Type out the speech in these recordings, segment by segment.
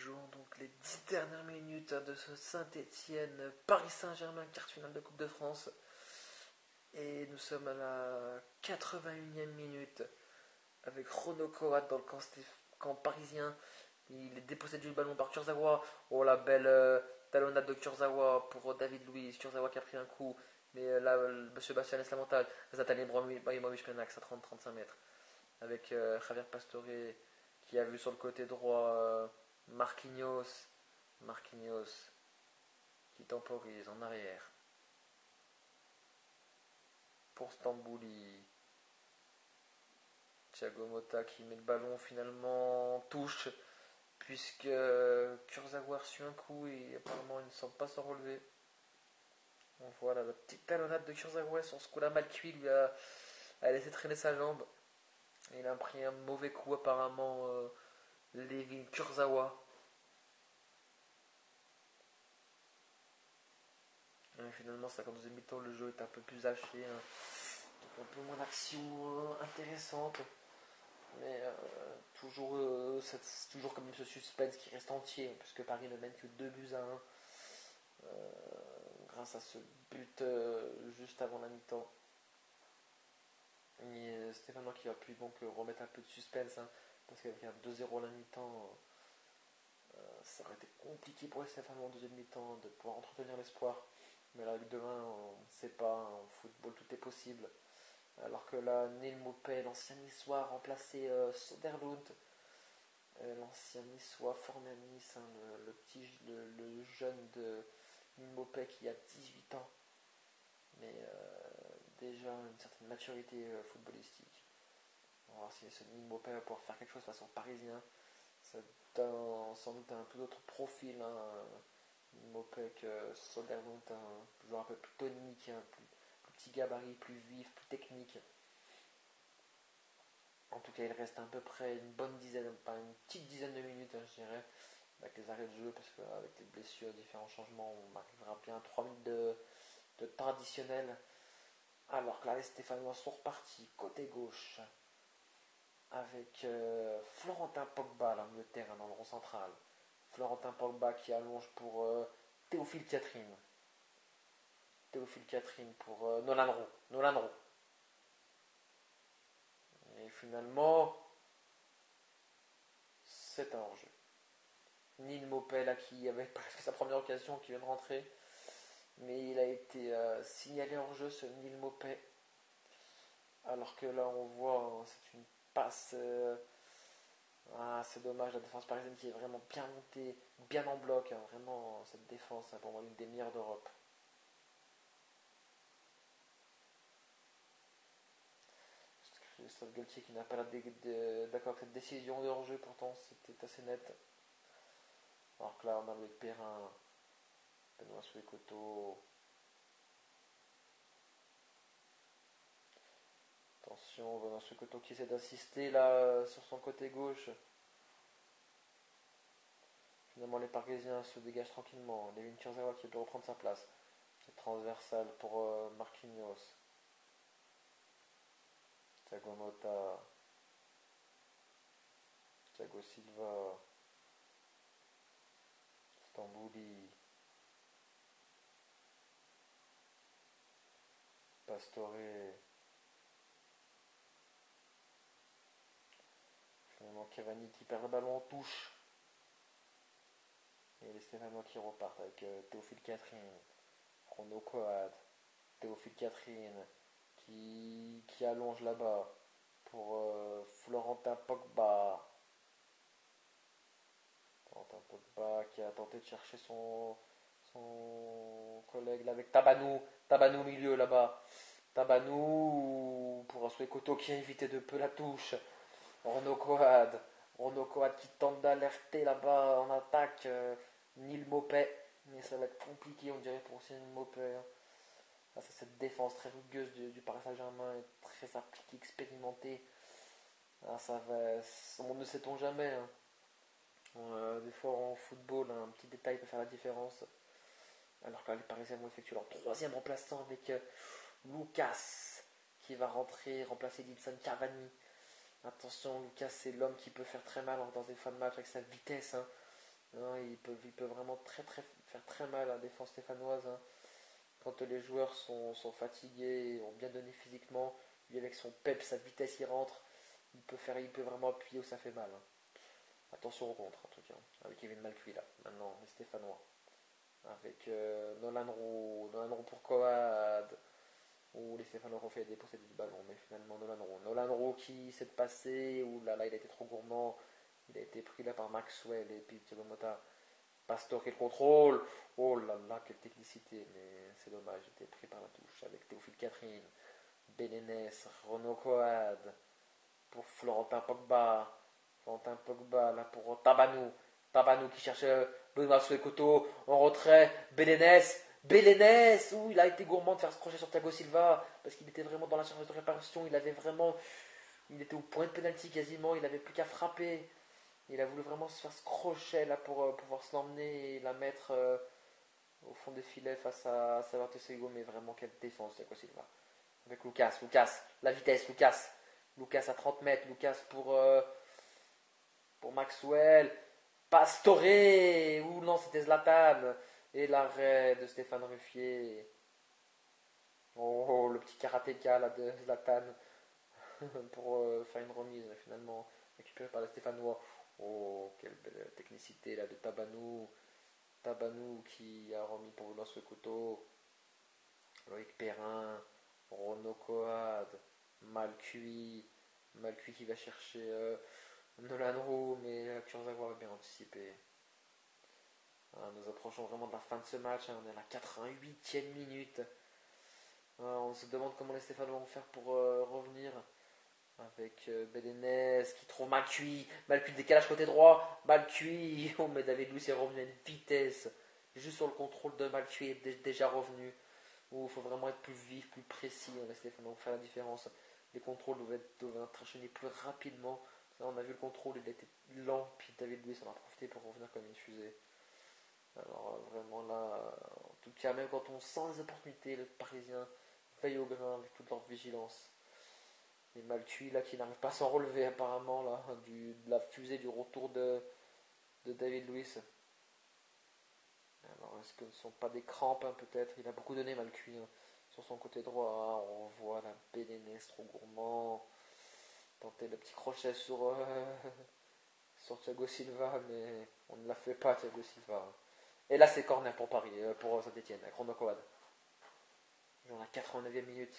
jouons donc les 10 dernières minutes de ce Saint-Étienne Paris Saint-Germain, quart finale de Coupe de France. Et nous sommes à la 81e minute avec Rono Coat dans le camp parisien. Il est dépossédé du ballon par Kurzawa. Oh, la belle talonnade de Kurzawa pour David Luiz. Kurzawa qui a pris un coup. Mais là, Monsieur Bastien laisse la montagne. Zlatan Ibrahimovic plein axe à 30-35 mètres. Avec Javier Pastore qui a vu sur le côté droit Marquinhos qui temporise en arrière pour Stambouli. Thiago Motta qui met le ballon finalement en touche puisque Kurzawa a reçu un coup et apparemment il ne semble pas s'en relever. Donc voilà, la petite talonnade de Kurzawa sur ce coup-là mal cuit lui a laissé traîner sa jambe. Il a pris un mauvais coup apparemment Levin Kurzawa. Et finalement, 52e mi-temps, le jeu est un peu plus haché, hein. Un peu moins d'action intéressante. Mais c'est toujours comme ce suspense qui reste entier, puisque Paris ne mène que 2-1 grâce à ce but juste avant la mi-temps. Et Stéphane qui va plus donc remettre un peu de suspense, hein, parce qu'avec un 2-0 à la mi-temps, ça aurait été compliqué pour les Stéphanois en deuxième mi-temps de pouvoir entretenir l'espoir. Mais là, avec 2-1, on ne sait pas, en football tout est possible. Alors que là, Neil Maupay, l'ancien niçois, a remplacé Soderlund, l'ancien niçois formé à Nice, hein, le jeune de Neil Maupay qui a 18 ans, mais déjà une certaine maturité footballistique. On va voir si ce Neil Maupay va pouvoir faire quelque chose face aux Parisiens. Ça donne sans doute un peu d'autre profil, hein, Maupay que Soderlund, un joueur un peu plus tonique, hein, plus petit gabarit, plus vif, plus technique. En tout cas, il reste à peu près une bonne dizaine, pas une petite dizaine de minutes, hein, je dirais, avec les arrêts de jeu, parce qu'avec les blessures, différents changements, on arrivera bien à 3 minutes de temps additionnel. Alors que là, les Stéphanois sont repartis côté gauche avec Florentin Pogba, là, milieu de terrain, dans le rond central. Florentin Pogba qui allonge pour Théophile Catherine. Théophile Catherine pour Nolan Roux. Et finalement, c'est un hors-jeu. Neil Maupay là, qui avait presque sa première occasion qui vient de rentrer. Mais il a été signalé hors-jeu ce Neil Maupay. Alors que là on voit, hein, c'est une passe. C'est dommage, la défense parisienne qui est vraiment bien montée, bien en bloc. Hein, vraiment, cette défense, hein, pour moi, une des meilleures d'Europe. Christophe Galtier qui n'a pas d'accord avec cette décision de hors-jeu, pourtant c'était assez net. Alors que là on a le Perrin, Benoît Soué-Coteau. Attention, Benoît Soué-Coteau qui essaie d'assister là sur son côté gauche. Finalement les Parisiens se dégagent tranquillement. Levin Kurzawa qui peut reprendre sa place. C'est transversal pour Marquinhos. Thiago Motta. Thiago Silva. Stambouli. Pastore. Finalement Cavani qui perd le ballon en touche. Et les Stéphanois qui repartent avec Théophile Catherine, Rono Coat, Théophile Catherine qui allonge là-bas pour Florentin Pogba. Florentin Pogba qui a tenté de chercher son collègue là avec Tabanou au milieu là-bas. Tabanou pour Asoué Koto qui a évité de peu la touche. Rono Coat qui tente d'alerter là-bas en attaque. Neil Maupay, mais ça va être compliqué on dirait pour Neil Maupay. Là, c'est cette défense très rugueuse du Paris Saint-Germain, très appliquée, expérimentée. Là, on ne sait-on jamais, hein. Des fois en football, un petit détail peut faire la différence. Alors que là, les Parisiens vont effectuer leur troisième remplaçant avec Lucas qui va remplacer Edinson Cavani. Attention, Lucas, c'est l'homme qui peut faire très mal dans des fins de match avec sa vitesse, hein. Hein, il peut vraiment faire très mal à la défense stéphanoise. Hein. Quand les joueurs sont fatigués, ont bien donné physiquement, lui avec son pep, sa vitesse, il rentre. Il peut vraiment appuyer où ça fait mal. Hein. Attention au contre en tout cas. Avec Kevin Malcuit là. Maintenant, les Stéphanois. Avec Nolan Roux pour Coad. Où les Stéphanois ont fait déposséder du ballon. Mais finalement, Nolan Roux qui s'est passé. Où là, il a été trop gourmand. Il a été pris là par Maxwell et puis Thiago Motta. Pastore qui le contrôle. Oh là là, quelle technicité. Mais c'est dommage, il était pris par la touche. Avec Théophile Catherine, Belenès, Renaud Coad. Pour Florentin Pogba. Florentin Pogba là pour Tabanou. Tabanou qui cherche Benoît sur les coteaux. En retrait. Belenès. Belenès. Ouh, il a été gourmand de faire ce crochet sur Thiago Silva. Parce qu'il était vraiment dans la charge de réparation. Il était au point de pénalty quasiment. Il n'avait plus qu'à frapper. Il a voulu vraiment se faire ce crochet là pour pouvoir se l'emmener et la mettre au fond des filets face à Salvatore Sego. Mais vraiment, quelle défense, Thiago Silva. Avec Lucas. La vitesse, Lucas. Lucas à 30 mètres. Lucas pour Maxwell. Pastore. Ouh non, c'était Zlatan. Et l'arrêt de Stéphane Ruffier. Oh, le petit karatéka là de Zlatan. Pour faire une remise finalement récupérée par les Stéphanois. Oh, quelle belle technicité là de Tabanou. Tabanou qui a remis pour Benoît couteau. Loïc Perrin. Renaud Coad. Malcuit. Malcuit qui va chercher Nolan Roux, mais Kurzawa a bien anticipé. Nous approchons vraiment de la fin de ce match. On est à la 88e minute. On se demande comment les Stéphanois vont faire pour revenir. Avec Belenès qui trouve Malcuit. Malcuit décalage côté droit. Malcuit. Oh, mais David Luiz est revenu à une vitesse. Juste sur le contrôle de Malcuit est déjà revenu. Il faut vraiment être plus vif, plus précis. Les Stéphanois pour faire la différence. Les contrôles doivent être enchaînés plus rapidement. On a vu le contrôle, il était lent. Puis David Luiz en a profité pour revenir comme une fusée. Alors vraiment là, en tout cas, même quand on sent les opportunités, les Parisiens veillent au grain avec toute leur vigilance. Et Malcuit là qui n'arrive pas à s'en relever apparemment là, de la fusée du retour de David Luiz. Alors est-ce que ce ne sont pas des crampes hein, peut-être. Il a beaucoup donné Malcuit hein, sur son côté droit. On voit la Belenès trop gourmand. Tenter le petit crochet sur Thiago Silva, mais on ne l'a fait pas Thiago Silva. Et là c'est corner pour Paris, pour Saint-Etienne, avec Romain Coad. Dans la 89e minute.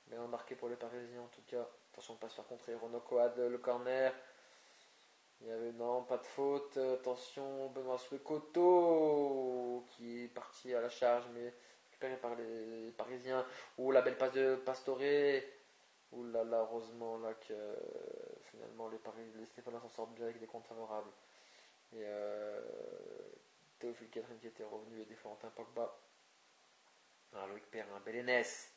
Mais on marqué pour les Parisiens en tout cas. Attention de ne pas se faire contrer. Renaud Coad, le corner. Il y avait non, pas de faute. Attention, Benoît Soué-Coteau qui est parti à la charge, mais récupéré par les Parisiens. Ou la belle passe de Pastore. Ouh là là, heureusement là que finalement les Stéphanois s'en sortent bien avec des comptes favorables. Et Théophile Catherine qui était revenu et des Florentin Pogba. Alors Loïc Perrin, Belenès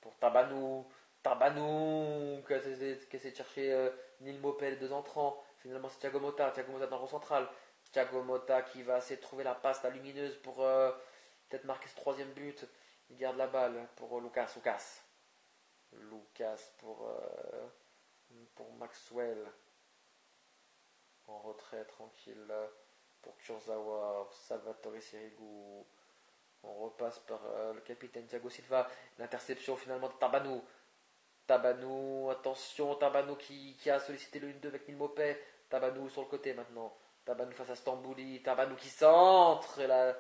pour Tabanou. Tabanou qui a essayé de chercher Neil Mopel, deux entrants. Finalement c'est Thiago Motta. Thiago Motta dans le rond central. Thiago Motta qui va essayer de trouver la passe, la lumineuse pour peut-être marquer ce troisième but. Il garde la balle pour Lucas. Lucas pour Maxwell. En retrait tranquille pour Kurzawa, Salvatore Sirigu. On repasse par le capitaine Thiago Silva. L'interception finalement de Tabanou. Tabanou, attention, Tabanou qui a sollicité le 1-2 avec Nilmopé. Tabanou sur le côté maintenant. Tabanou face à Stambouli. Tabanou qui centre. Et la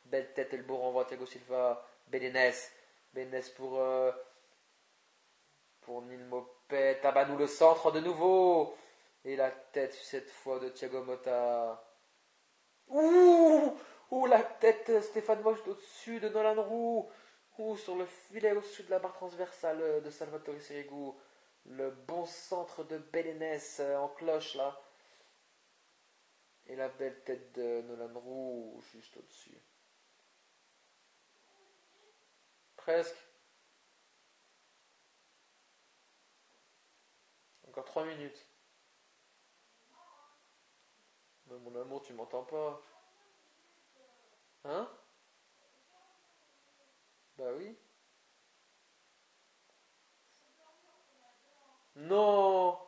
belle tête et le beau renvoi Thiago Silva. Belenès. Belenès pour Nilmopé. Tabanou le centre de nouveau. Et la tête cette fois de Thiago Motta. Ouh, ouh la tête Stéphane Moche au-dessus de Nolan Roux. Ouh, sur le filet au-dessus de la barre transversale de Salvatore Sirigu. Le bon centre de Belenès en cloche là. Et la belle tête de Nolan Roux juste au-dessus. Presque. Encore 3 minutes. Mais mon amour, tu m'entends pas. Hein? Bah oui. Non!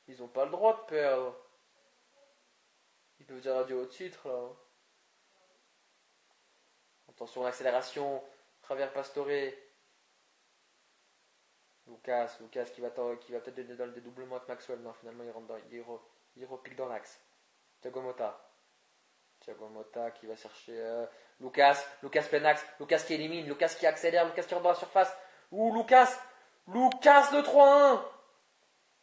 Ils ont pas le droit de perdre. peuvent dire adieu au titre là, hein. Attention, l'accélération. Travers Pastore. Lucas qui va peut-être donner dans le dédoublement avec Maxwell. Non, finalement, il repique dans l'axe. Thiago Motta qui va chercher Lucas plein axe. Lucas qui élimine. Lucas qui accélère. Lucas qui rentre dans la surface. Ouh, Lucas le 3-1.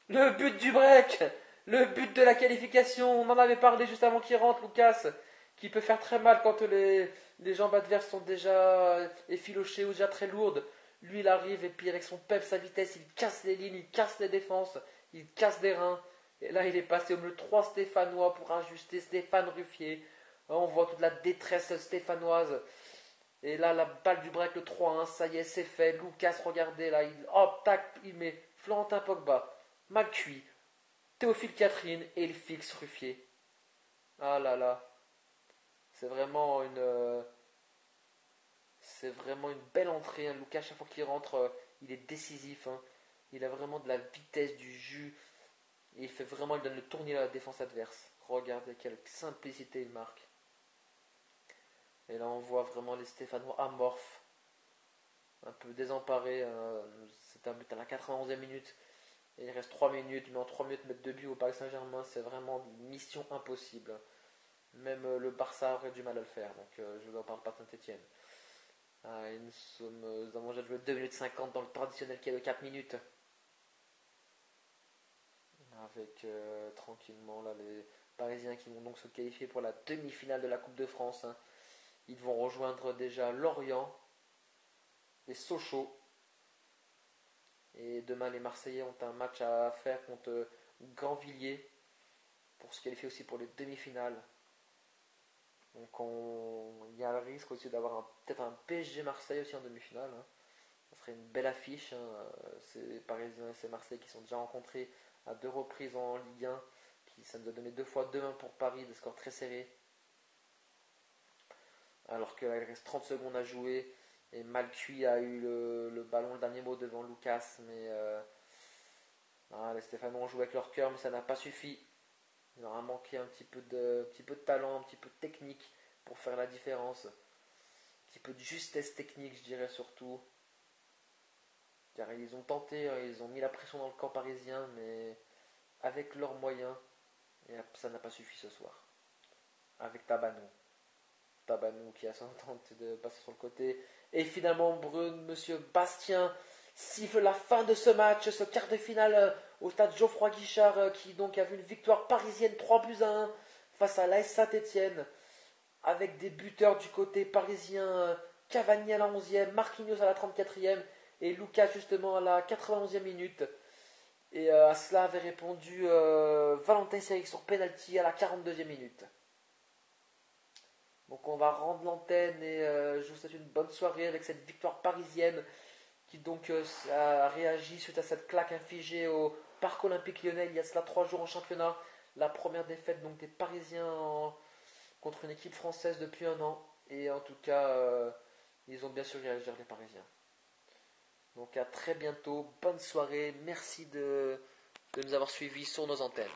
Le but du break. Le but de la qualification. On en avait parlé juste avant qu'il rentre, Lucas. Qui peut faire très mal quand les jambes adverses sont déjà effilochées ou déjà très lourdes. Lui, il arrive et puis avec son pep, sa vitesse, il casse les lignes, il casse les défenses, il casse des reins. Et là, il est passé au milieu de 3 Stéphanois pour ajuster Stéphane Ruffier. On voit toute la détresse stéphanoise. Et là, la balle du break, le 3-1, ça y est, c'est fait. Lucas, regardez là, il met Florentin Pogba, McCuy, Théophile Catherine et il fixe Ruffier. Ah là là, c'est vraiment une belle entrée, hein. Lucas, chaque fois qu'il rentre, il est décisif, hein. Il a vraiment de la vitesse, du jus. Et il donne le tournis à la défense adverse. Regardez quelle simplicité il marque. Et là, on voit vraiment les Stéphanois amorphes, un peu désemparés, hein. C'est un but à la 91e minute. Et il reste 3 minutes, mais en 3 minutes, mettre 2 buts au Paris Saint-Germain, c'est vraiment une mission impossible. Même le Barça aurait du mal à le faire, donc je ne parle pas de Saint-Etienne. Nous avons déjà joué 2 minutes 50 dans le traditionnel qui est de 4 minutes. Avec tranquillement là, les Parisiens qui vont donc se qualifier pour la demi-finale de la Coupe de France, hein. Ils vont rejoindre déjà Lorient et Sochaux. Et demain, les Marseillais ont un match à faire contre Grandvilliers pour se qualifier aussi pour les demi-finales. Donc il y a le risque aussi d'avoir peut-être un PSG Marseille aussi en demi-finale, hein. Ça serait une belle affiche, hein. Ces Parisiens et ces Marseillais qui sont déjà rencontrés à 2 reprises en Ligue 1. Ça nous a donné 2 fois 2-1 pour Paris, des scores très serrés. Alors que là, il reste 30 secondes à jouer. Et Malcuit a eu le ballon, le dernier mot devant Lucas. Mais les Stéphanois ont joué avec leur cœur, mais ça n'a pas suffi. Il leur a manqué un petit peu de talent, un petit peu de technique pour faire la différence. Un petit peu de justesse technique, je dirais surtout. Car ils ont tenté, ils ont mis la pression dans le camp parisien, mais avec leurs moyens, et ça n'a pas suffi ce soir. Avec Tabanou qui a tenté de passer sur le côté. Et finalement, Monsieur Bastien siffle la fin de ce match, ce quart de finale au stade Geoffroy Guichard, qui donc a vu une victoire parisienne 3-1 face à l'AS Saint-Etienne, avec des buteurs du côté parisien, Cavani à la 11e, Marquinhos à la 34e, et Lucas justement à la 91e minute. Et à cela avait répondu Valentin Séric sur penalty à la 42e minute. Donc on va rendre l'antenne et je vous souhaite une bonne soirée avec cette victoire parisienne qui donc a réagi suite à cette claque infligée au Parc Olympique Lyonnais il y a cela 3 jours en championnat. La première défaite donc des Parisiens contre une équipe française depuis un an. Et en tout cas, ils ont bien su réagir les Parisiens. Donc à très bientôt, bonne soirée, merci de nous avoir suivis sur nos antennes.